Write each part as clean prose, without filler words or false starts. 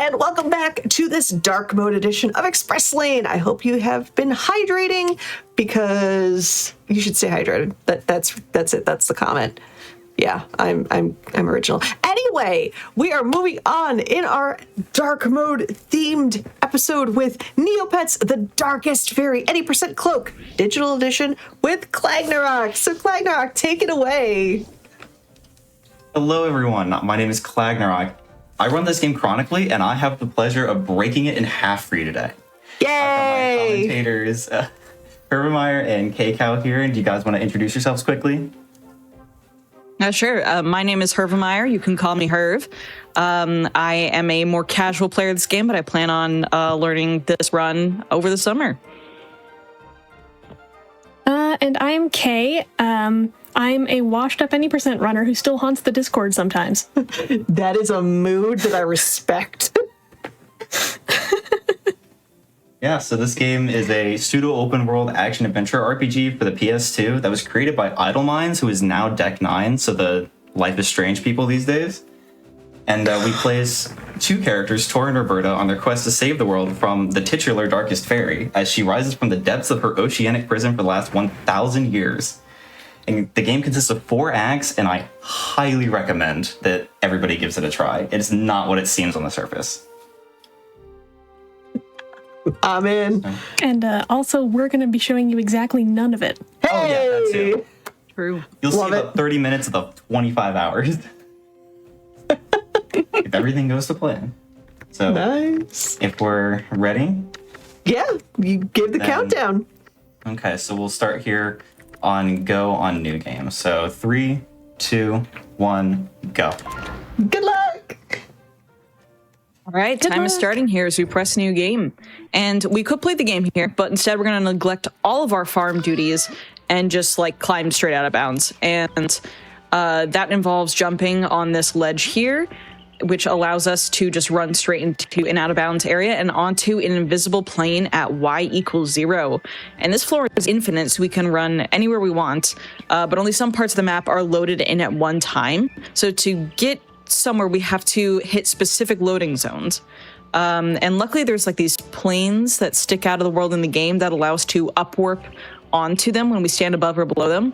and welcome back to this dark mode edition of Express Lane. I hope you have been hydrating, because you should stay hydrated. That's it. That's the comment. Yeah, I'm original. Anyway, we are moving on in our dark mode themed episode with Neopets, the Darkest Faerie 80% Cloak digital edition with Clagnarok. So Clagnarok, take it away. Hello everyone, my name is Clagnarok. I run this game chronically, and I have the pleasure of breaking it in half for you today. Yay! I've got my commentators, Hirvimier and Kaykao here, and do you guys want to introduce yourselves quickly? Sure. My name is Hirvimier. You can call me Hirv. I am a more casual player of this game, but I plan on learning this run over the summer. And I'm Kay. I'm a washed-up any percent runner who still haunts the Discord sometimes. That is a mood that I respect. Yeah, so this game is a pseudo-open-world action-adventure RPG for the PS2 that was created by Idle Minds, who is now Deck 9, so the Life is Strange people these days. And we place two characters, Tor and Roberta, on their quest to save the world from the titular Darkest Faerie, as she rises from the depths of her oceanic prison for the last 1,000 years. And the game consists of 4 acts, and I highly recommend that everybody gives it a try. It is not what it seems on the surface. I'm in. And also, we're going to be showing you exactly none of it. Hey! Oh, yeah, that too. True. You'll Love see it. about 30 minutes of the 25 hours. If everything goes to plan. So, Nice. if we're ready, Yeah, you give the countdown. okay, so we'll start here on go on new game. So 3, 2, 1, go. Good luck. All right, time is starting here as we press new game. And we could play the game here, but instead we're going to neglect all of our farm duties and just like climb straight out of bounds. And that involves jumping on this ledge here, which allows us to just run straight into an out of bounds area and onto an invisible plane at y=0. And this floor is infinite, so we can run anywhere we want, but only some parts of the map are loaded in at one time. So to get somewhere, we have to hit specific loading zones. And luckily there's like these planes that stick out of the world in the game that allow us to upwarp onto them when we stand above or below them.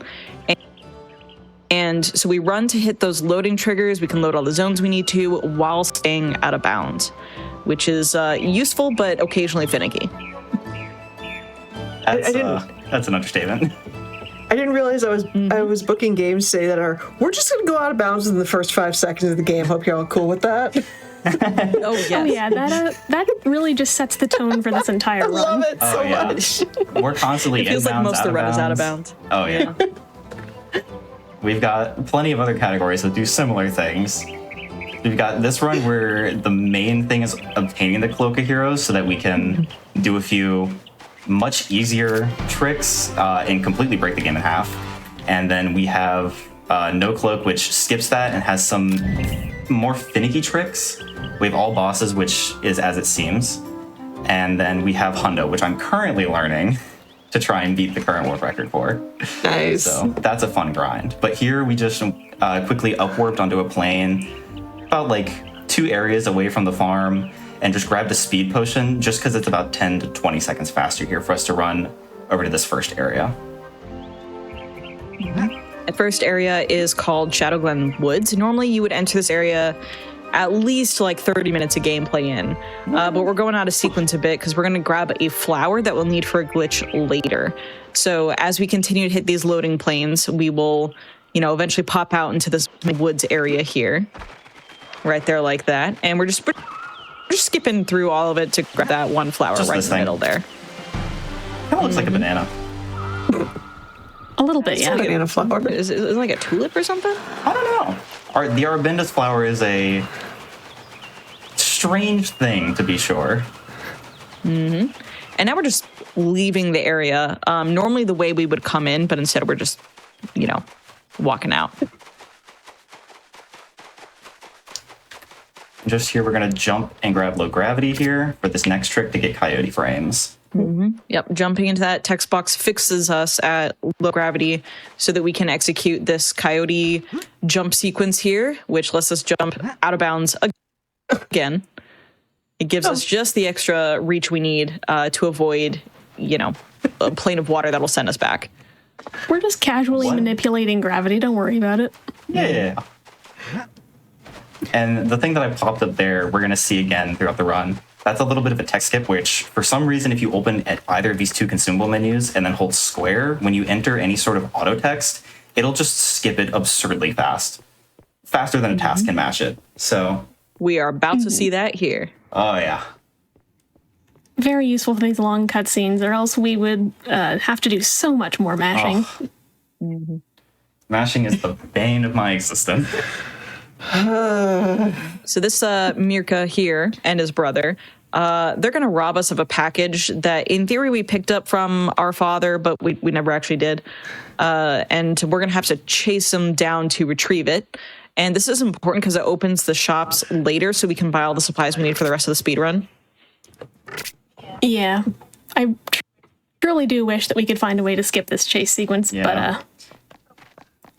And so we run to hit those loading triggers. We can load all the zones we need to while staying out of bounds, which is useful, but occasionally finicky. That's an understatement. I didn't realize I was booking games today that are, we're just going to go out of bounds in the first 5 seconds of the game. Hope you're all cool with that. Oh, yes. Oh yeah, that really just sets the tone for this entire I run. love it so yeah. much. We're constantly It feels like inbounds, most of the out run is out of bounds. bounds. Oh, yeah. We've got plenty of other categories that do similar things. We've got this run where the main thing is obtaining the Cloak of Heroes so that we can do a few much easier tricks and completely break the game in half. And then we have No Cloak, which skips that and has some more finicky tricks. We have All Bosses, which is As It Seems. And then we have Hundo, which I'm currently learning to try and beat the current world record for. Nice. So that's a fun grind. But here we just quickly upwarped onto a plane about like 2 areas away from the farm and just grabbed a speed potion just because it's about 10 to 20 seconds faster here for us to run over to this first area. The first area is called Shadowglen Woods. Normally you would enter this area at least like 30 minutes of gameplay in, but we're going out of sequence a bit because we're going to grab a flower that we'll need for a glitch later. So as we continue to hit these loading planes, we will, eventually pop out into this woods area here, right there like that. And we're just skipping through all of it to grab that one flower Just right in this the thing. middle there. Kind of looks like a banana. A little bit, It's yeah. a banana flower. Is it like a tulip or something? I don't know. The Arabindus flower is a strange thing, to be sure. And now we're just leaving the area. Normally the way we would come in, but instead we're just, walking out. Just here, we're going to jump and grab low gravity here for this next trick to get coyote frames. Yep, jumping into that text box fixes us at low gravity so that we can execute this coyote jump sequence here, which lets us jump out of bounds again. It gives us just the extra reach we need to avoid, a plane of water that'll send us back. We're just casually manipulating gravity. Don't worry about it. Yeah. And the thing that I popped up there, we're going to see again throughout the run. That's a little bit of a text skip, which for some reason, if you open at either of these two consumable menus and then hold square, when you enter any sort of auto text, it'll just skip it absurdly fast. Faster than a task can match it. So we are about to see that here. Oh, yeah. Very useful for these long cutscenes, or else we would have to do so much more mashing. Oh. Mashing is the bane of my existence. So this Mirka here and his brother, they're going to rob us of a package that in theory we picked up from our father, but we never actually did. And we're going to have to chase them down to retrieve it. And this is important because it opens the shops later so we can buy all the supplies we need for the rest of the speed run. Yeah. I truly do wish that we could find a way to skip this chase sequence, but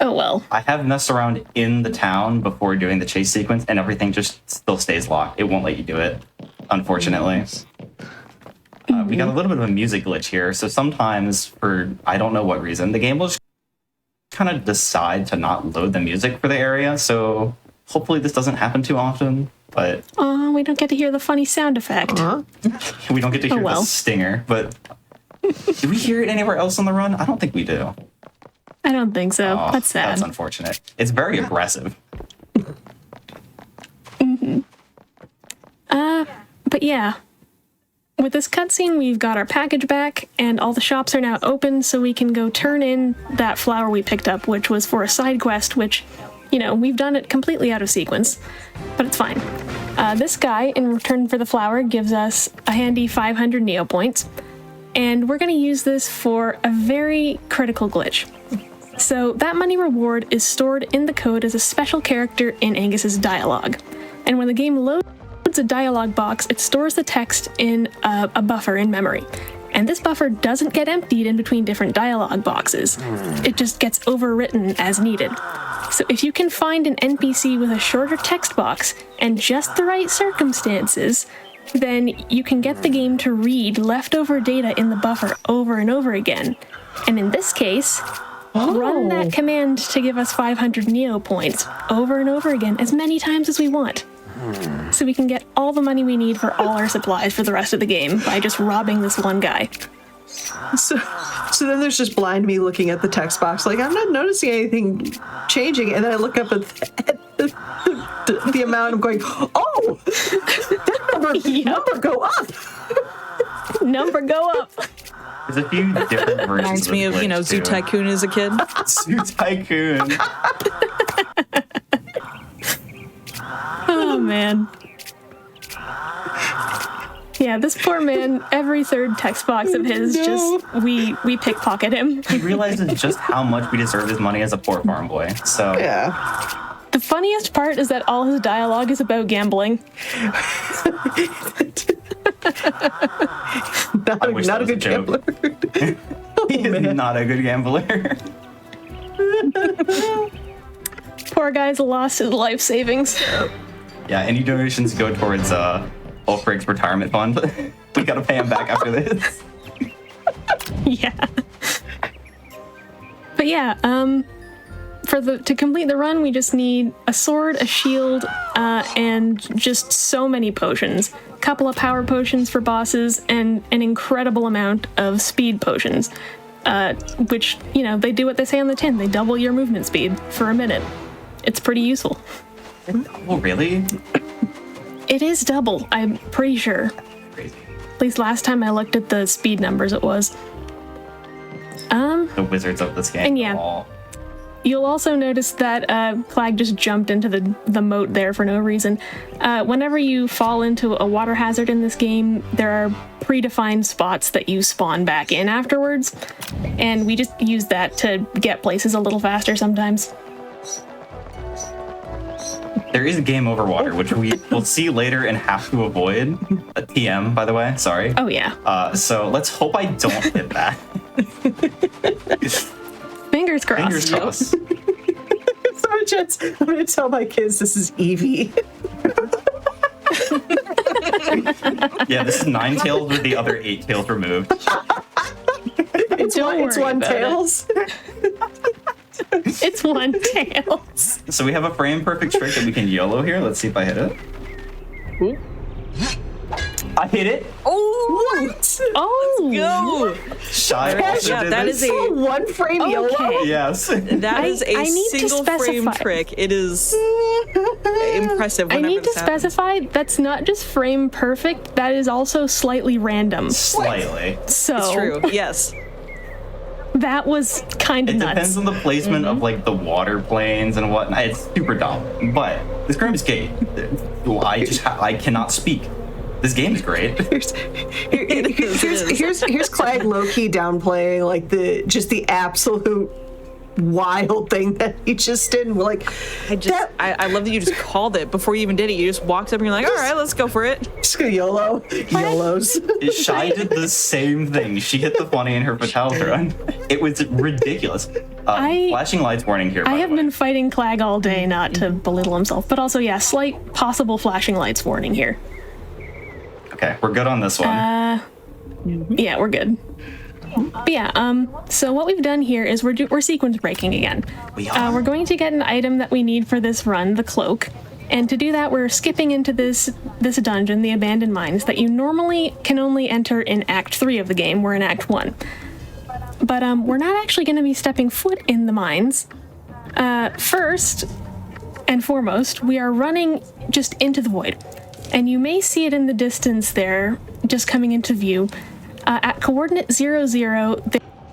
oh well. I have messed around in the town before doing the chase sequence, and everything just still stays locked. It won't let you do it, unfortunately. We got a little bit of a music glitch here, so sometimes, for I don't know what reason, the game will just kind of decide to not load the music for the area, so hopefully this doesn't happen too often, but... Oh, we don't get to hear the funny sound effect. We don't get to hear the stinger, but... Do we hear it anywhere else on the run? I don't think we do. I don't think so. Oh, that's sad. That's unfortunate. It's very aggressive. But yeah. With this cutscene, we've got our package back, and all the shops are now open, so we can go turn in that flower we picked up, which was for a side quest, which, we've done it completely out of sequence, but it's fine. This guy, in return for the flower, gives us a handy 500 Neopoints, and we're going to use this for a very critical glitch. So that money reward is stored in the code as a special character in Angus's dialogue, and when the game loads a dialogue box, it stores the text in a buffer in memory. And this buffer doesn't get emptied in between different dialogue boxes. It just gets overwritten as needed. So if you can find an NPC with a shorter text box and just the right circumstances, then you can get the game to read leftover data in the buffer over and over again. And in this case, run that command to give us 500 Neopoints over and over again as many times as we want. So we can get all the money we need for all our supplies for the rest of the game by just robbing this one guy. So then there's just blind me looking at the text box, like, I'm not noticing anything changing. And then I look up at the amount, I'm going, oh, that number go up. Number go up. There's a few different versions. Reminds me of, Zoo Tycoon as a kid. Zoo Tycoon. Oh, man. Yeah, this poor man, every third text box of his, we pickpocket him. He realizes just how much we deserve his money as a poor farm boy, so... Yeah. The funniest part is that all his dialogue is about gambling. Not a good gambler. He is not a good gambler. Poor guy's lost his life savings. Yeah, any donations go towards Ulfric's retirement fund. We gotta pay him back after this. Yeah. But yeah, to complete the run, we just need a sword, a shield, and just so many potions. A couple of power potions for bosses, and an incredible amount of speed potions. Which, they do what they say on the tin. They double your movement speed for a minute. It's pretty useful. Oh, really? It is double, I'm pretty sure. Crazy. At least last time I looked at the speed numbers, it was. The wizards of this game. And yeah, you'll also notice that Clag just jumped into the moat there for no reason. Whenever you fall into a water hazard in this game, there are predefined spots that you spawn back in afterwards, and we just use that to get places a little faster sometimes. There is game over water, which we will see later and have to avoid. A TM, by the way, sorry. Oh, yeah. So let's hope I don't hit that. Fingers crossed. Fingers crossed. Sorry, Jets. I'm going to tell my kids this is Evie. Yeah, this is 9 tails with the other 8 tails removed. It's one tails. It's one tails. So we have a frame perfect trick that we can YOLO here. Let's see if I hit it. Ooh. I hit it. Oh, What? Oh, go! Shy also Yeah, did that this. is a One frame YOLO? Okay. Yes. that is a I need to single frame specify. trick. It is impressive. I Whenever need to this happens. specify that's not just frame perfect. That is also slightly random. Slightly. So It's true. Yes. that was kind of It nuts. depends on the placement of like the water planes and whatnot. It's super dumb. But this game is gay. I cannot speak. This game is great. Here's Clag low-key downplaying like the absolute wild thing that he just did. And we're like, I love that you just called it before you even did it. You just walked up and you're like, all right, let's go for it. just gonna YOLO. YOLOs. Shy did the same thing. She hit the funny in her fatality run. It was ridiculous. Flashing lights warning here. I by have the way. been fighting Clag all day, not to belittle himself, but also, yeah, slight possible flashing lights warning here. Okay, we're good on this one. Yeah, we're good. But yeah, so what we've done here is we're sequence breaking again. We are. We're going to get an item that we need for this run, the cloak. And to do that, we're skipping into this dungeon, the Abandoned Mines, that you normally can only enter in Act 3 of the game. We're in Act 1. But we're not actually going to be stepping foot in the mines. First and foremost, we are running just into the void. And you may see it in the distance there, just coming into view. At coordinate 00,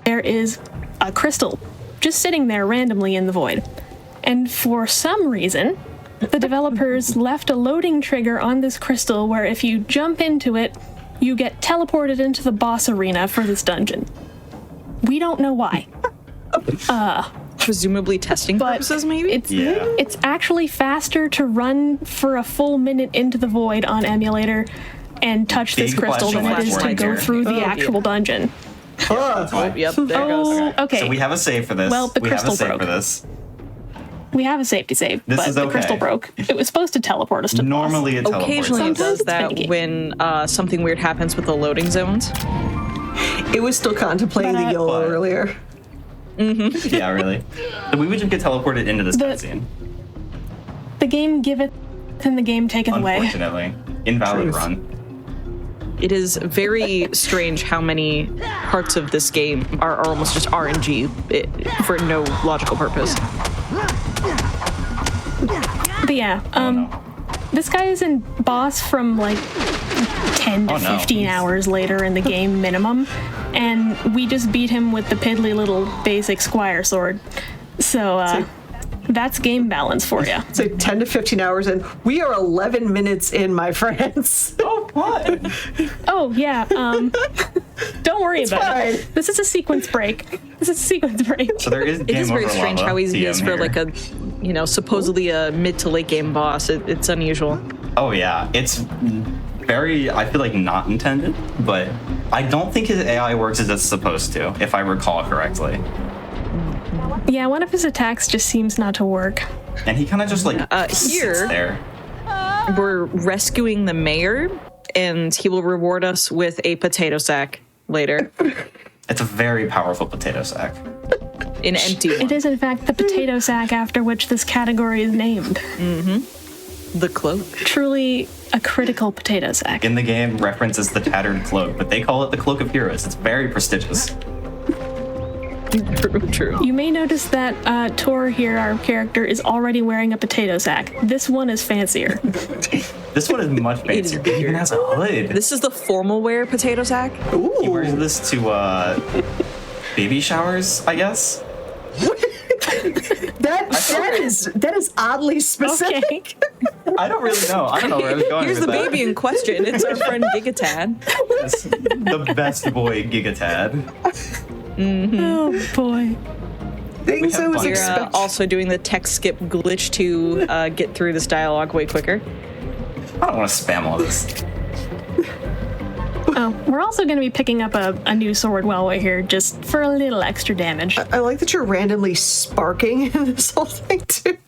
there is a crystal just sitting there randomly in the void. And for some reason, the developers left a loading trigger on this crystal where if you jump into it, you get teleported into the boss arena for this dungeon. We don't know why. Presumably testing purposes, maybe? It's actually faster to run for a full minute into the void on emulator and touch this Big crystal than it flashing is to lights go warning through the here. actual dungeon. That's why. Yep, there it goes. Oh, okay. So we have a save for this. Well, the we have crystal a save broke. for this. We have a safety save, This but is the okay. crystal broke. It was supposed to teleport us to the boss. Normally it teleports. Occasionally it Sometimes does it's that finicky. when something weird happens with the loading zones. It was still contemplating the YOLO But- earlier. Yeah, really. So we would just get teleported into this cutscene. The game giveth and the game taketh away. Unfortunately. Invalid Truth. run. It is very strange how many parts of this game are almost just RNG for no logical purpose. But yeah, this guy is in boss from like 10 to Oh, no. 15 hours later in the game minimum, and we just beat him with the piddly little basic squire sword. So that's game balance for you. So 10 to 15 hours in. We are 11 minutes in, my friends. Oh, what? Oh yeah, don't worry about fine. it. This is a sequence break. So there is It game is very over strange lava how easy it TM is for here. like a, supposedly a mid to late game boss. It's unusual. Oh yeah, it's very, I feel like not intended, but I don't think his AI works as it's supposed to, if I recall correctly. Yeah, one of his attacks just seems not to work. And he kind of just like Here- sits there. We're rescuing the mayor, and he will reward us with a potato sack later. It's a very powerful potato sack. An empty one. It is in fact the potato sack after which this category is named. The cloak. Truly a critical potato sack. In the game, references the tattered cloak, but they call it the Cloak of Heroes. It's very prestigious. True. You may notice that Tor here, our character, is already wearing a potato sack. This one is fancier. This one is much fancier. It even has a hood. This is the formal wear potato sack. He wears this to baby showers, I guess. That is oddly specific. Okay. I don't really know. I don't know where I was going Here's with the that. baby in question. It's our friend Gigatad. Yes, the best boy, Gigatad. Oh boy. Things have I was fun. We're expecting. also doing the text skip glitch to get through this dialogue way quicker. I don't want to spam all this. Oh, we're also going to be picking up a new sword while we're here, just for a little extra damage. I like that you're randomly sparking in this whole thing too.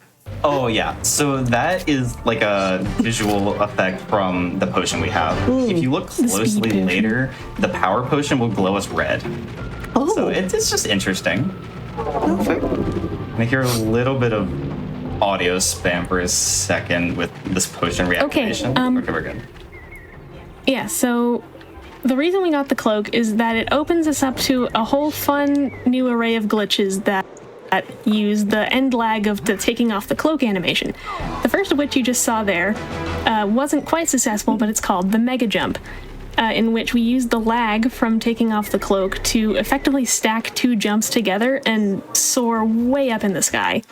Oh yeah, so that is like a visual effect from the potion we have. If you look closely later, the power potion will glow us red. Oh. So it's just interesting. Perfect. I hear a little bit of audio spam for a second with this potion reactivation. Okay, we're good. Yeah, so the reason we got the cloak is that it opens us up to a whole fun new array of glitches that use the end lag of the taking off the cloak animation. The first of which you just saw there wasn't quite successful, but it's called the mega jump, in which we use the lag from taking off the cloak to effectively stack 2 jumps together and soar way up in the sky.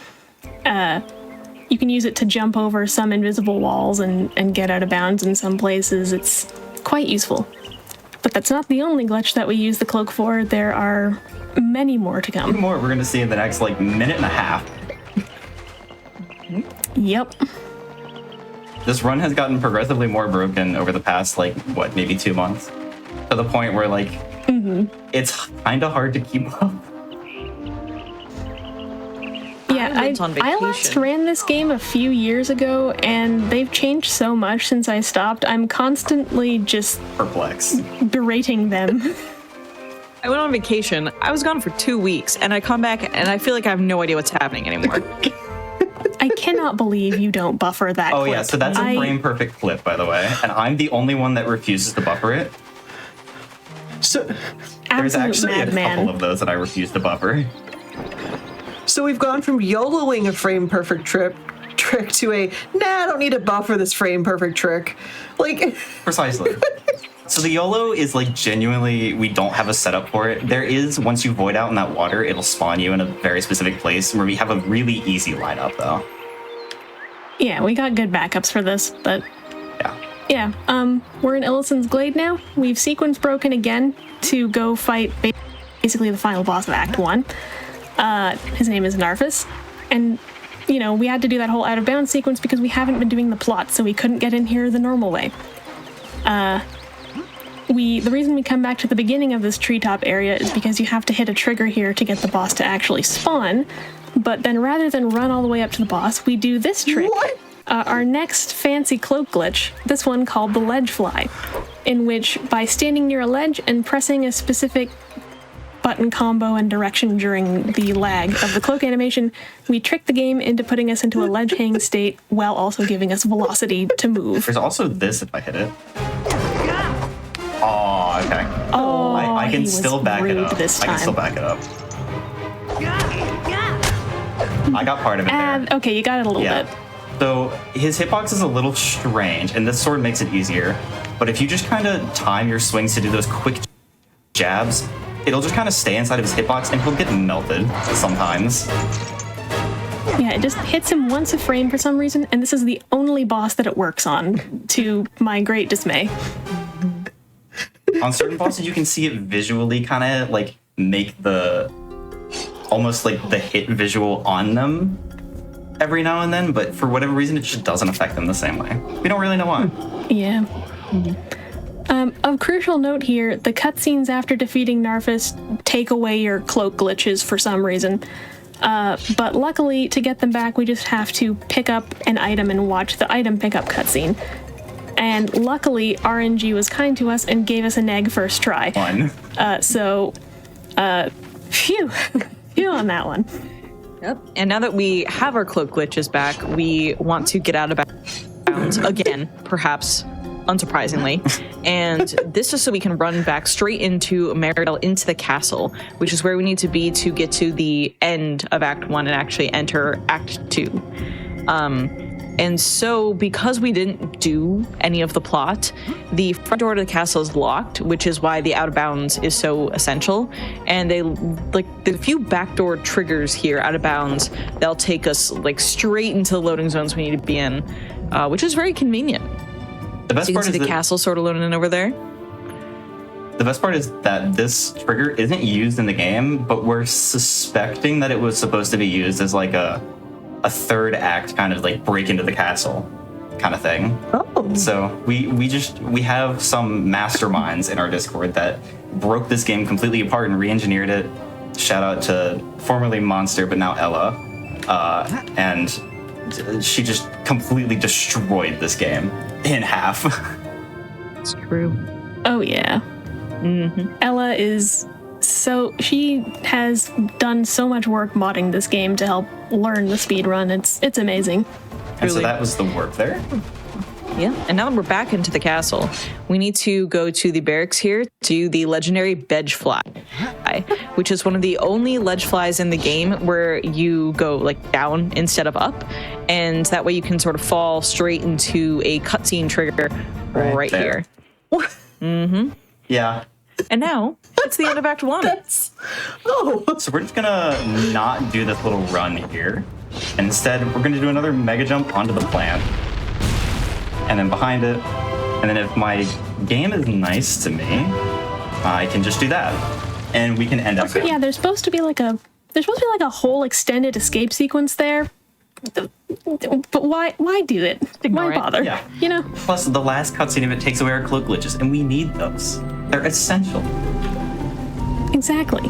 You can use it to jump over some invisible walls and get out of bounds in some places. It's quite useful. But that's not the only glitch that we use the cloak for. There are many more to come. More we're going to see in the next minute and a half. Yep. This run has gotten progressively more broken over the past maybe 2 months, to the point where it's kind of hard to keep up. Yeah, I last ran this game a few years ago, and they've changed so much since I stopped. I'm constantly just perplexed, berating them. I went on vacation. I was gone for 2 weeks, and I come back, and I feel like I have no idea what's happening anymore. I cannot believe you don't buffer that clip. Yeah, so that's a frame perfect clip, by the way, and I'm the only one that refuses to buffer it. So there's actually a madman. couple of those that I refuse to buffer. So we've gone from YOLOing a frame perfect trick to I don't need to buffer this frame perfect trick. Precisely. So the YOLO is genuinely, we don't have a setup for it. There is, once you void out in that water, it'll spawn you in a very specific place where we have a really easy lineup though. Yeah, we got good backups for this, but yeah, we're in Illison's Glade now. We've sequence broken again to go fight basically the final boss of Act 1. His name is Narfus, and we had to do that whole out of bounds sequence because we haven't been doing the plot, so we couldn't get in here the normal way. The reason we come back to the beginning of this treetop area is because you have to hit a trigger here to get the boss to actually spawn, but then rather than run all the way up to the boss, we do this trick. What? Our next fancy cloak glitch, this one called the ledge fly, in which by standing near a ledge and pressing a specific button combo and direction during the lag of the cloak animation, we trick the game into putting us into a ledge hang state while also giving us velocity to move. There's also this if I hit it. Oh, okay. Oh, I can he still was back it rude up. this I can time. still back it up. I got part of it there. Okay, you got it a little bit. So his hitbox is a little strange, and this sword makes it easier. But if you just kind of time your swings to do those quick jabs, it'll just kind of stay inside of his hitbox, and he'll get melted sometimes. Yeah, it just hits him once a frame for some reason, and this is the only boss that it works on, to my great dismay. On certain bosses, you can see it visually kind of make almost the hit visual on them every now and then, but for whatever reason, it just doesn't affect them the same way. We don't really know why. Yeah. Of crucial note here, the cutscenes after defeating Narfus take away your cloak glitches for some reason. But luckily, to get them back, we just have to pick up an item and watch the item pickup cutscene. And luckily, RNG was kind to us and gave us an egg first try. Fun. Phew on that one. Yep. And now that we have our cloak glitches back, we want to get out of bounds again, perhaps unsurprisingly. And this is so we can run back straight into Meridel, into the castle, which is where we need to be to get to the end of Act 1 and actually enter Act 2. And so, because we didn't do any of the plot, the front door to the castle is locked, which is why the out of bounds is so essential. And there's a few backdoor triggers here out of bounds that'll take us straight into the loading zones we need to be in, which is very convenient. The best So you part can see is the castle sort of loading in over there. the best part is that this trigger isn't used in the game, but we're suspecting that it was supposed to be used as a third act kind of break into the castle kind of thing. Oh. So we have some masterminds in our Discord that broke this game completely apart and re-engineered it. Shout out to formerly Monster but now Ella. And she just completely destroyed this game in half. It's true. Oh yeah. Ella she has done so much work modding this game to help learn the speedrun. It's amazing. And so that was the warp there. Yeah, and now that we're back into the castle, we need to go to the barracks here to the legendary Bedge Fly, which is one of the only ledge flies in the game where you go like down instead of up, and that way you can sort of fall straight into a cutscene trigger right here. Yeah. And now it's the end of Act 1. So we're just gonna not do this little run here. And instead, we're gonna do another mega jump onto the plant. And then behind it. And then if my game is nice to me, I can just do that. And we can end up. Yeah, there's supposed to be like a whole extended escape sequence there. But why do it? Why bother? Yeah. You know? Plus, the last cutscene of it takes away our cloak glitches, and we need those. They're essential. Exactly.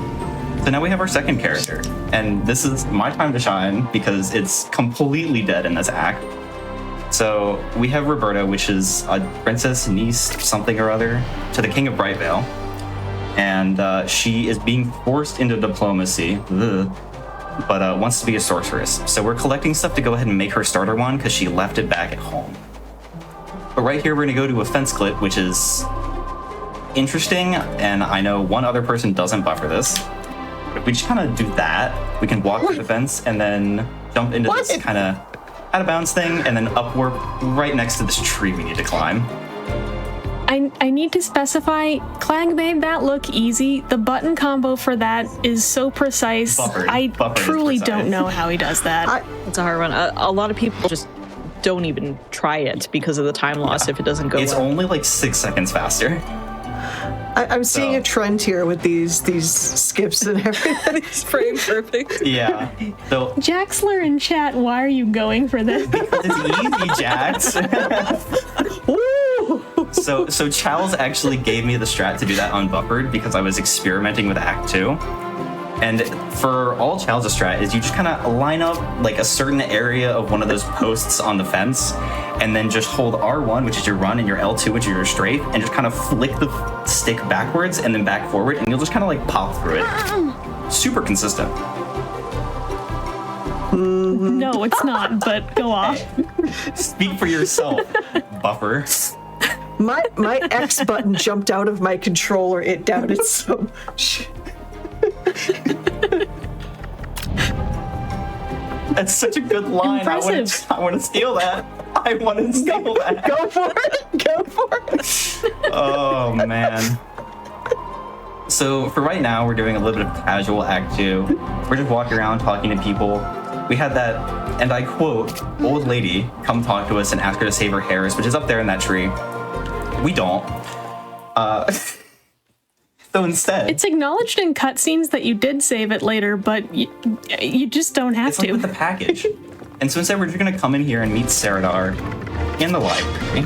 So now we have our second character, and this is my time to shine because it's completely dead in this act. So we have Roberta, which is a princess, niece, something or other, to the King of Brightvale, and she is being forced into diplomacy, but wants to be a sorceress. So we're collecting stuff to go ahead and make her starter one because she left it back at home. But right here, we're going to go to a fence clip, which is interesting, and I know one other person doesn't buffer this. But if we just kind of do that, we can walk through the fence and then jump into this kind of out of bounds thing, and then upwarp right next to this tree we need to climb. I need to specify, Clag made that look easy. The button combo for that is so precise. Buffered truly is precise. don't know how he does that. It's a hard one. A lot of people just don't even try it because of the time loss if it doesn't go It's well. only like 6 seconds faster. I'm seeing a trend here with these skips and everything. It's frame perfect. Yeah. So Jaxler in chat, why are you going for this? because it's easy, Jax. So Charles actually gave me the strat to do that unbuffered because I was experimenting with Act 2. And for all Charles' strat is you just kind of line up like a certain area of one of those posts on the fence, and then just hold R1, which is your run, and your L2, which is your strafe, and just kind of flick the stick backwards and then back forward, and you'll just kind of like pop through it. Super consistent. No, it's not, but go off. Speak for yourself, buffer. My X button jumped out of my controller. It doubted so much. That's such a good line. Impressive. I want to steal that. I want to steal that. Go for it. Go for it. Oh, man. So for right now, we're doing a little bit of casual Act 2. We're just walking around talking to people. We had that, and I quote, old lady come talk to us and ask her to save her hairs, which is up there in that tree. We don't. So instead... It's acknowledged in cutscenes that you did save it later, but you just don't have It's to. like with the package. And so instead, we're just going to come in here and meet Saradar in the library.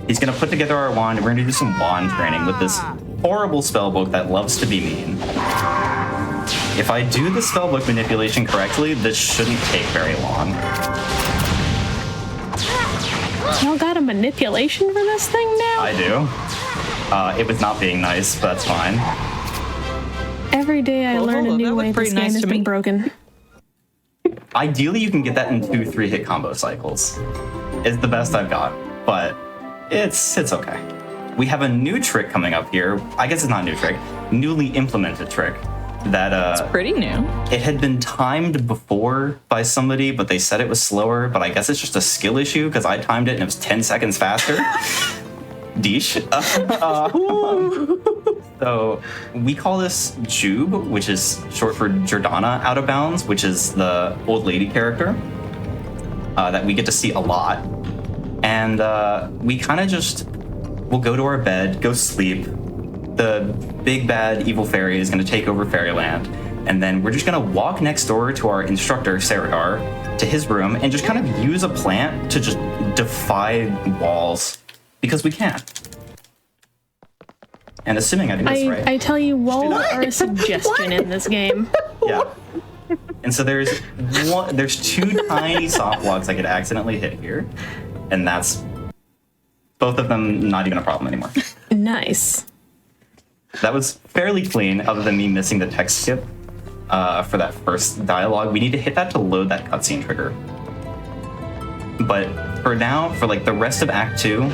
He's going to put together our wand, and we're going to do some wand training with this horrible spellbook that loves to be mean. If I do the spellbook manipulation correctly, this shouldn't take very long. Y'all got a manipulation for this thing now? I do. It was not being nice, but that's fine. Every day I learn a that new looked way pretty this game nice has to been me. broken. Ideally, you can get that in 2-3 hit combo cycles. It's the best I've got, but it's okay. We have a new trick coming up here. I guess it's not a new trick. Newly implemented trick. That It's pretty new. it had been timed before by somebody, but they said it was slower, but I guess it's just a skill issue because I timed it and it was 10 seconds faster. Deesh. So we call this Jube, which is short for Jordana Out of Bounds, which is the old lady character that we get to see a lot. And we kind of just will go to our bed, go sleep. The big bad evil fairy is going to take over Fairyland. And then we're just going to walk next door to our instructor, Saradar, to his room and just kind of use a plant to just defy walls. Because we can. And assuming I do this right. I tell you, walls are a suggestion in this game. Yeah. And so there's two tiny soft blocks I could accidentally hit here, and that's both of them not even a problem anymore. Nice. That was fairly clean, other than me missing the text skip for that first dialogue. We need to hit that to load that cutscene trigger. But for now, for like the rest of Act 2,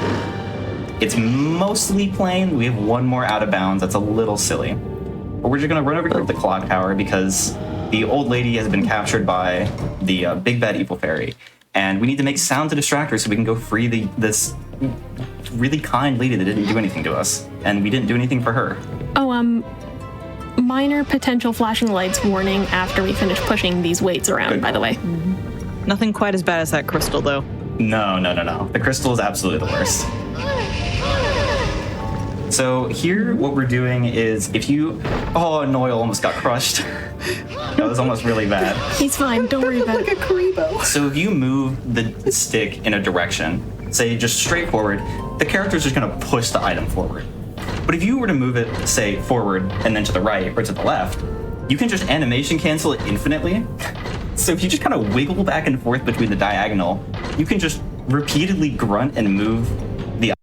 it's mostly plain. We have one more out of bounds that's a little silly. But we're just gonna run over here to the clock tower because the old lady has been captured by the big bad evil fairy. And we need to make sound to distract her so we can go free this really kind lady that didn't do anything to us. And we didn't do anything for her. Oh, minor potential flashing lights warning after we finish pushing these weights around, by the way. Nothing quite as bad as that crystal, though. No. The crystal is absolutely the worst. So here, what we're doing is if you... Oh, Noel almost got crushed. That was almost really bad. He's fine, don't worry about it. Like a Karibo. So if you move the stick in a direction, say just straight forward, the character's just gonna push the item forward. But if you were to move it, say, forward and then to the right or to the left, you can just animation cancel it infinitely. So if you just kind of wiggle back and forth between the diagonal, you can just repeatedly grunt and move the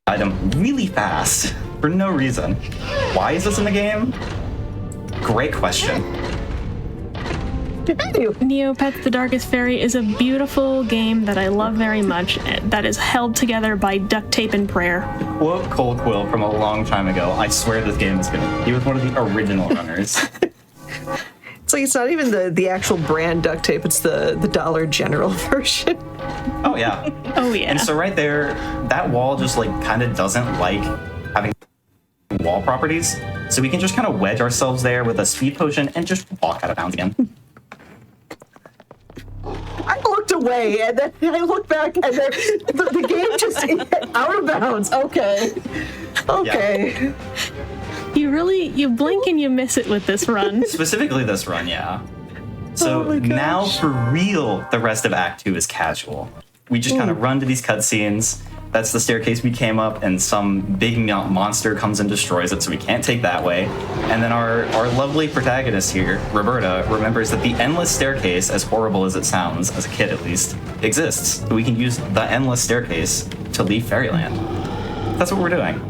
item really fast for no reason. Why is this in the game? Great question. Neopets The Darkest Faerie is a beautiful game that I love very much, that is held together by duct tape and prayer. Quote Cold Quill from a long time ago. I swear this game is good. He was one of the original runners. It's like it's not even the actual brand duct tape, it's the Dollar General version. Oh yeah. Oh yeah. And so right there, that wall just like kind of doesn't like having wall properties. So we can just kind of wedge ourselves there with a speed potion and just walk out of bounds again. I looked away and then I looked back and then the game just out of bounds. Okay. Yeah. You blink and you miss it with this run. Specifically this run, yeah. So now for real, the rest of Act 2 is casual. We just kind of run to these cutscenes. That's the staircase we came up, and some big monster comes and destroys it, so we can't take that way. And then our lovely protagonist here, Roberta, remembers that the endless staircase, as horrible as it sounds, as a kid at least, exists. So we can use the endless staircase to leave Fairyland. That's what we're doing.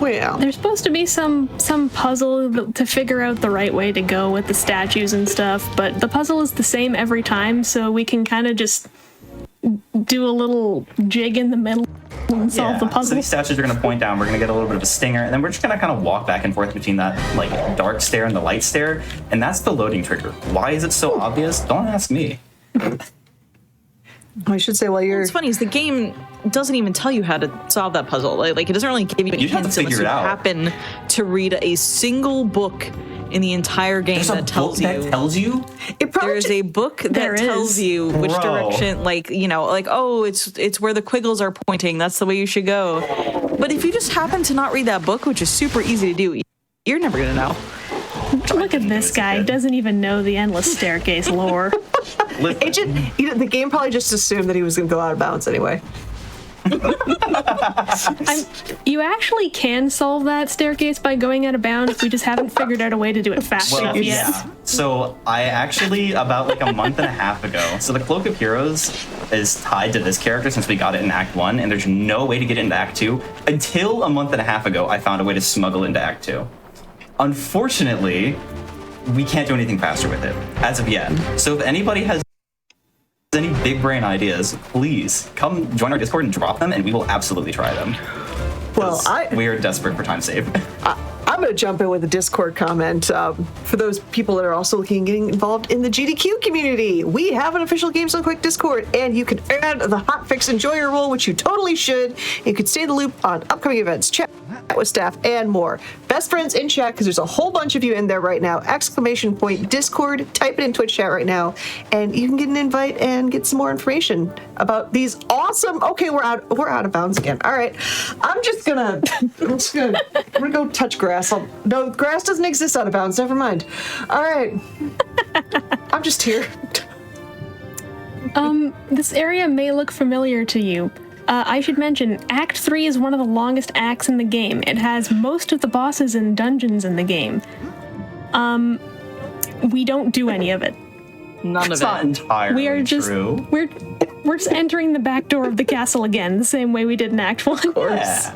Well, There's supposed to be some puzzle to figure out the right way to go with the statues and stuff, but the puzzle is the same every time, so we can kind of just do a little jig in the middle and solve the puzzle. So these statues are going to point down, we're going to get a little bit of a stinger, and then we're just going to kind of walk back and forth between that like dark stair and the light stair, and that's the loading trigger. Why is it so obvious? Don't ask me. I should say while you're... What's funny is the game doesn't even tell you how to solve that puzzle. Like it doesn't really give you any You'd have to hints unless figure you it out. happen to read a single book in the entire game There's a that tells book you. that tells you? It probably There's a book There that tells is. you which Bro. direction, like, you know, like, oh, it's where the quiggles are pointing. That's the way you should go. But if you just happen to not read that book, which is super easy to do, you're never going to know. Look at this guy, doesn't even know the endless staircase lore. It just, the game probably just assumed that he was going to go out of bounds anyway. You actually can solve that staircase by going out of bounds. We just haven't figured out a way to do it fast enough yet. Yeah. So I actually, about like a month and a half ago, so the Cloak of Heroes is tied to this character since we got it in Act 1, and there's no way to get into Act 2. Until a month and a half ago, I found a way to smuggle into Act 2. Unfortunately, we can't do anything faster with it, as of yet. So if anybody has any big brain ideas, please come join our Discord and drop them, and we will absolutely try them. Well, we are desperate for time save. I'm going to jump in with a Discord comment for those people that are also looking at getting involved in the GDQ community. We have an official Games Done Quick Discord, and you can add the Hotfix Enjoyer role, which you totally should. You can stay in the loop on upcoming events, chat with staff, and more. Best friends in chat, because there's a whole bunch of you in there right now. ! Discord, type it in Twitch chat right now, and you can get an invite and get some more information about these awesome... Okay, we're out of bounds again. All right. I'm gonna go touch grass. No, grass doesn't exist out of bounds. Never mind. All right. I'm just here. This area may look familiar to you. I should mention, Act 3 is one of the longest acts in the game. It has most of the bosses and dungeons in the game. we don't do any of it. None It's of not it. entirely We are just true. we're just entering the back door of the castle again, the same way we did in Act 1. Yeah.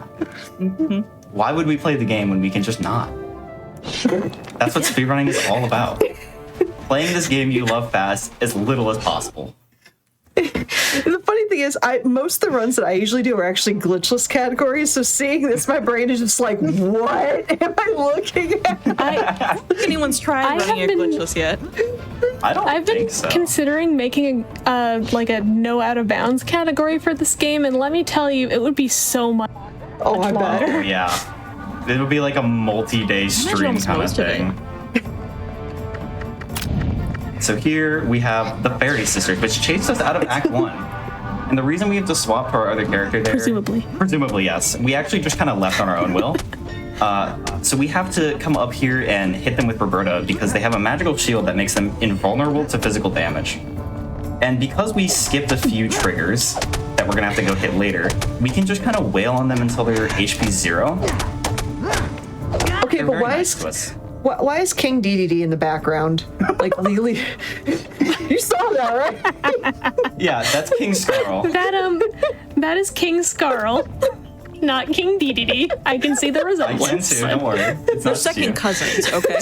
Why would we play the game when we can just not? That's what speedrunning is all about. Playing this game you love fast as little as possible. The funny thing is, most of the runs that I usually do are actually glitchless categories. So seeing this, my brain is just like, what am I looking at? I don't think anyone's tried running a glitchless yet. I don't I've been think so. considering making a no out of bounds category for this game, and let me tell you, it would be so much. Oh, I bet. Oh, yeah. It would be like a multi-day stream almost kind of most of it. thing. So here we have the Faerie sisters, which chased us out of Act 1. And the reason we have to swap to our other character there... Presumably, yes. We actually just kind of left on our own will. So we have to come up here and hit them with Roberta because they have a magical shield that makes them invulnerable to physical damage. And because we skipped a few triggers that we're going to have to go hit later, we can just kind of wail on them until they're HP 0. Okay, They're but very why nice is to us. why is King DDD in the background? Like legally, you saw that, right? Yeah, that's King Scarl. That is King Scarl, not King DDD. I can see the I resemblance. can too, don't worry. It's They're not second you. cousins, okay?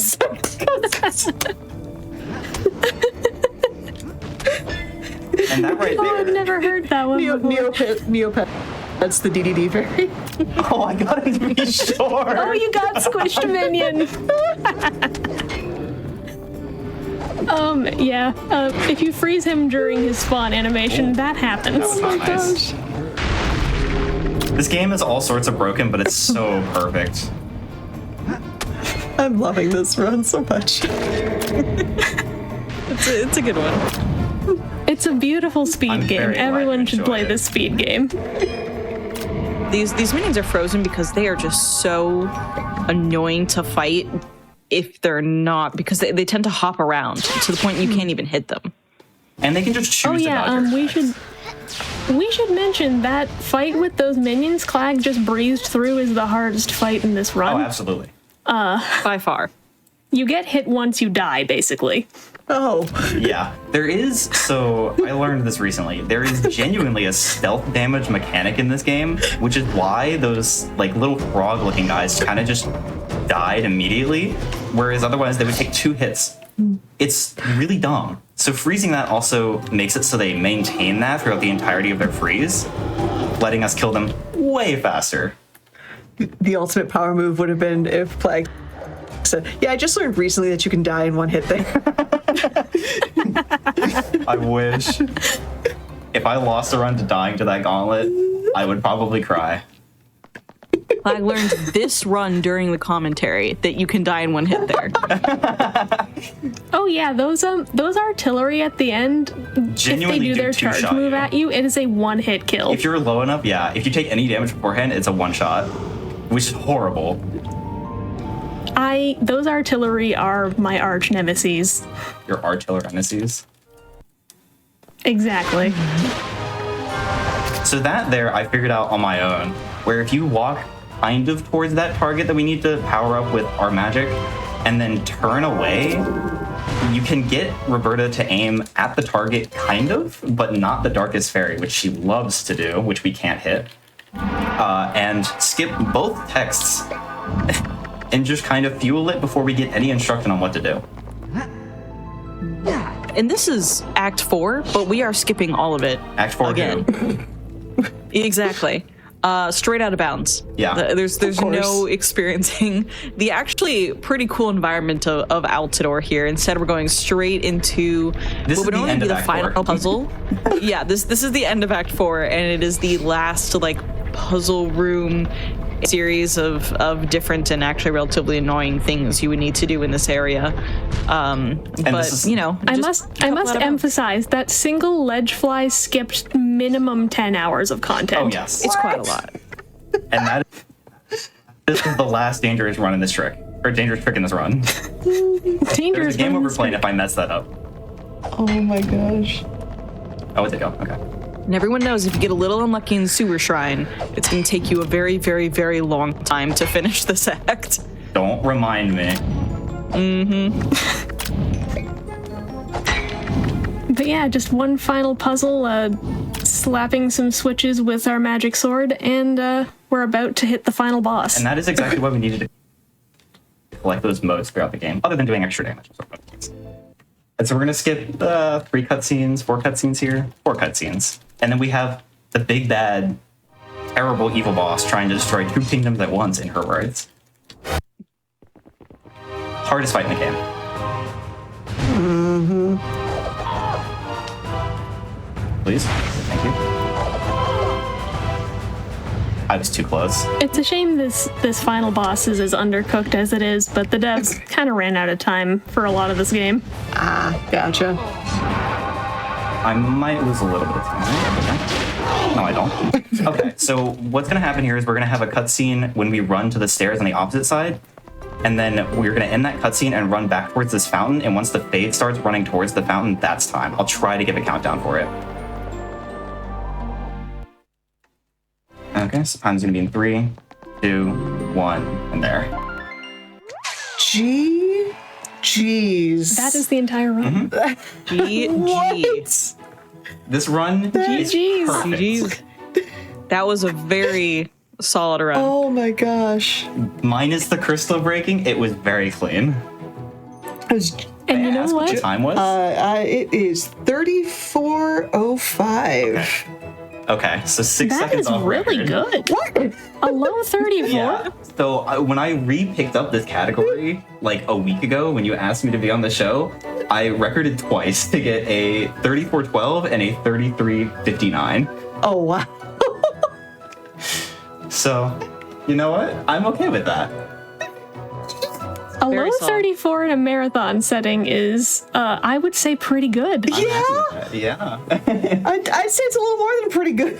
And that right Oh, I've there. never heard that one before. Neopet. That's the DDD fairy. Oh, I gotta be sure. Oh, you got squished, minion. Yeah. If you freeze him during his spawn animation, that happens. That was not nice. This game is all sorts of broken, but it's so perfect. I'm loving this run so much. It's a good one. It's a beautiful speed I'm game. very glad Everyone you should enjoy play it. this speed game. These minions are frozen because they are just so annoying to fight if they're not, because they tend to hop around to the point you can't even hit them. And they can just choose Oh to yeah, dodge your we should mention that fight with those minions Clag just breezed through is the hardest fight in this Oh, run. absolutely. By far. You get hit once you die, basically. Oh, Yeah. There is, so I learned this recently. There is genuinely a stealth damage mechanic in this game, which is why those like little frog looking guys kind of just died immediately, whereas otherwise they would take 2 hits. It's really dumb. So freezing that also makes it so they maintain that throughout the entirety of their freeze, letting us kill them way faster. the ultimate power move would have been if Plague said, "Yeah, I just learned recently that you can die in one hit there." I wish. If I lost a run to dying to that gauntlet, I would probably cry. I learned this run during the commentary that you can die in one hit there. Oh yeah, those artillery at the end, Genuinely if they do their two-shot charge move you. at you, it is a one-hit kill. If you're low enough, yeah. If you take any damage beforehand, it's a one-shot, which is horrible. Those artillery are my arch nemesis. Your artillery nemesis. Exactly. So that there, I figured out on my own, where if you walk kind of towards that target that we need to power up with our magic, and then turn away, you can get Roberta to aim at the target, kind of, but not the Darkest Fairy, which she loves to do, which we can't hit, and skip both texts, and just kind of fuel it before we get any instruction on what to do. And this is Act 4, but we are skipping all of it. Act 4 again. Exactly. Straight out of bounds. Yeah. There's no experiencing the actually pretty cool environment of Altidore here. Instead, we're going straight into This what is would the only end be of the Act final 4. puzzle. Yeah, this is the end of Act 4, and it is the last like puzzle room series of different and actually relatively annoying things you would need to do in this area. But this is- you know, I just must cut that out. emphasize that single ledge fly skipped minimum 10 hours of content. Oh, yes. It's quite a lot. And this is the last dangerous run in this trick, or dangerous trick in this run. There's Dangerous a game over runs. playing if I mess that up. Oh my gosh. Oh, where'd they go? Okay. And everyone knows if you get a little unlucky in the sewer shrine, it's going to take you a very, very, very long time to finish this act. Don't remind me. But yeah, just one final puzzle, slapping some switches with our magic sword, and we're about to hit the final boss. And that is exactly what we needed to collect those modes throughout the game, other than doing extra damage. And so we're going to skip 4 cutscenes here. 4 cutscenes. And then we have the big bad, terrible evil boss trying to destroy 2 kingdoms at once, in her words. Hardest fight in the game. Please. Thank you. I was too close. It's a shame this final boss is as undercooked as it is, but the devs kind of ran out of time for a lot of this game. Ah, gotcha. I might lose a little bit of time. Okay. No, I don't. Okay, so what's going to happen here is we're going to have a cutscene when we run to the stairs on the opposite side, and then we're going to end that cutscene and run back towards this fountain, and once the fade starts running towards the fountain, that's time. I'll try to give a countdown for it. Okay, so time's going to be in 3, 2, 1, and there. Jeez. That is the entire run. GG. This run is GG's. perfect. GG's. That was a very solid run. Oh my gosh. Minus the crystal breaking, it was very clean. I was, And you know Ask what what? your time was? it is 34:05. Okay, so 6 That seconds is off really record. good. What? A low 34? Yeah. So when I re-picked up this category like a week ago when you asked me to be on the show, I recorded twice to get a 34:12 and a 33:59. Oh wow. So, you know what? I'm okay with that. A Very low solid. 34 in a marathon setting is, I would say, pretty good. Yeah. Yeah. I'd say it's a little more than pretty good.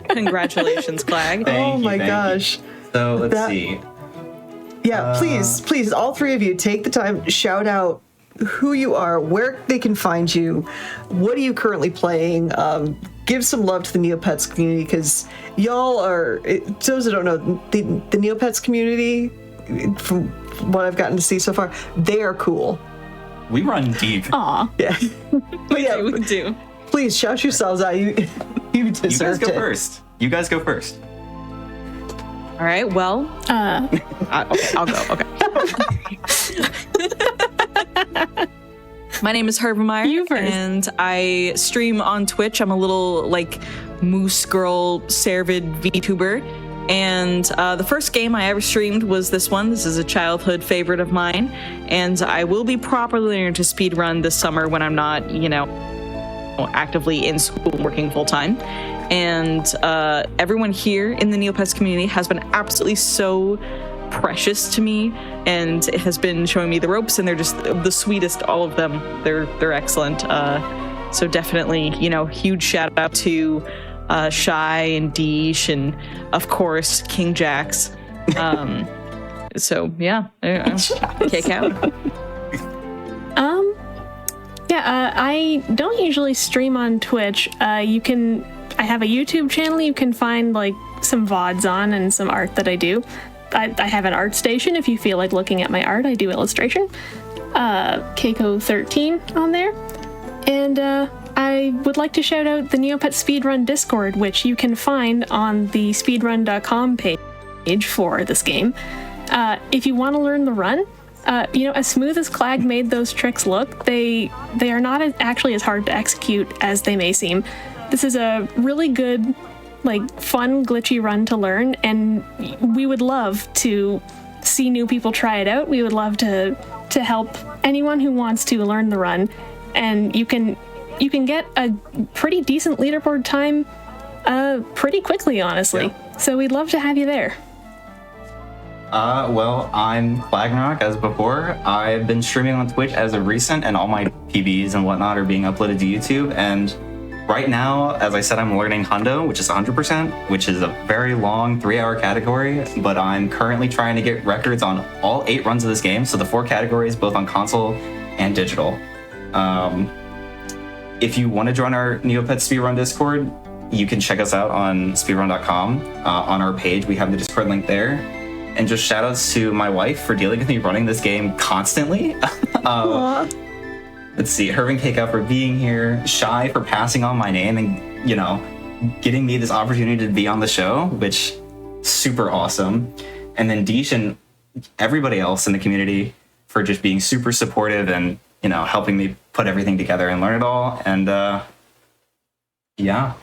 Congratulations, Clag. Oh my Thank you. gosh. So let's That- see. Yeah, please, all 3 of you, take the time to shout out who you are, where they can find you, what are you currently playing. Give some love to the Neopets community, because y'all are, those that don't know, the Neopets community, from what I've gotten to see so far, they are cool. We run deep. Aw. Yeah. But yeah, We do. please shout yourselves out. You You guys deserve go it. first. You guys go first. All right, well, okay, I'll go. Okay. My name is Hirvimier, You first. and I stream on Twitch. I'm a little like moose girl Servid VTuber. And the first game I ever streamed was this one. This is a childhood favorite of mine, and I will be properly learning to speedrun this summer when I'm not, actively in school working full time. And everyone here in the Neopets community has been absolutely so precious to me, and it has been showing me the ropes, and they're just the sweetest, all of them. They're excellent. So definitely, huge shout out to Shy and Deesh, and of course King Jax. So yeah, Kaykao. I don't usually stream on Twitch. I have a YouTube channel you can find like some VODs on and some art that I do. I have an art station if you feel like looking at my art. I do illustration. Keiko13 on there. And I would like to shout out the Neopets Speedrun Discord, which you can find on the speedrun.com page for this game. If you want to learn the run, as smooth as Clag made those tricks look, they are not actually as hard to execute as they may seem. This is a really good, fun, glitchy run to learn, and we would love to see new people try it out. We would love to help anyone who wants to learn the run, and you can get a pretty decent leaderboard time pretty quickly, honestly. Yeah. So we'd love to have you there. Well, I'm Clagnarok, as before. I've been streaming on Twitch as of recent, and all my PBs and whatnot are being uploaded to YouTube. And right now, as I said, I'm learning Hundo, which is 100%, which is a very long 3-hour category, but I'm currently trying to get records on all 8 runs of this game, so the 4 categories, both on console and digital. If you want to join our Neopets Speedrun Discord, you can check us out on speedrun.com. On our page, we have the Discord link there. And just shout outs to my wife for dealing with me running this game constantly. let's see, Hirvimier and Kaykao for being here, Shy for passing on my name and, you know, getting me this opportunity to be on the show, which super awesome. And then Deesh and everybody else in the community for just being super supportive and, you know, helping me put everything together and learn it all. And yeah,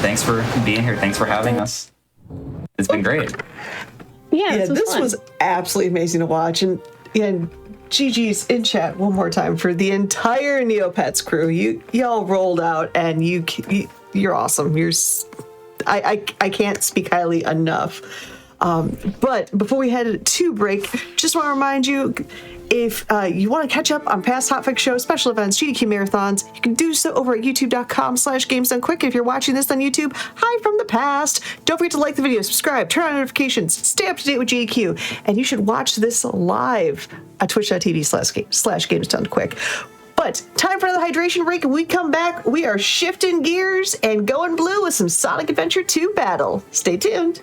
thanks for being here. Thanks for having us. It's been great. Yeah, this was absolutely amazing to watch. And GG's in chat one more time for the entire Neopets crew. Y'all rolled out, and you're awesome. I can't speak highly enough. But before we head to break, just want to remind you, if you want to catch up on past Hotfix shows, special events, GDQ marathons, you can do so over at youtube.com/gamesdonequick. If you're watching this on YouTube, hi from the past. Don't forget to like the video, subscribe, turn on notifications, stay up to date with GDQ, and you should watch this live at twitch.tv/gamesdonequick. But time for another hydration break. When we come back, we are shifting gears and going blue with some Sonic Adventure 2 battle. Stay tuned.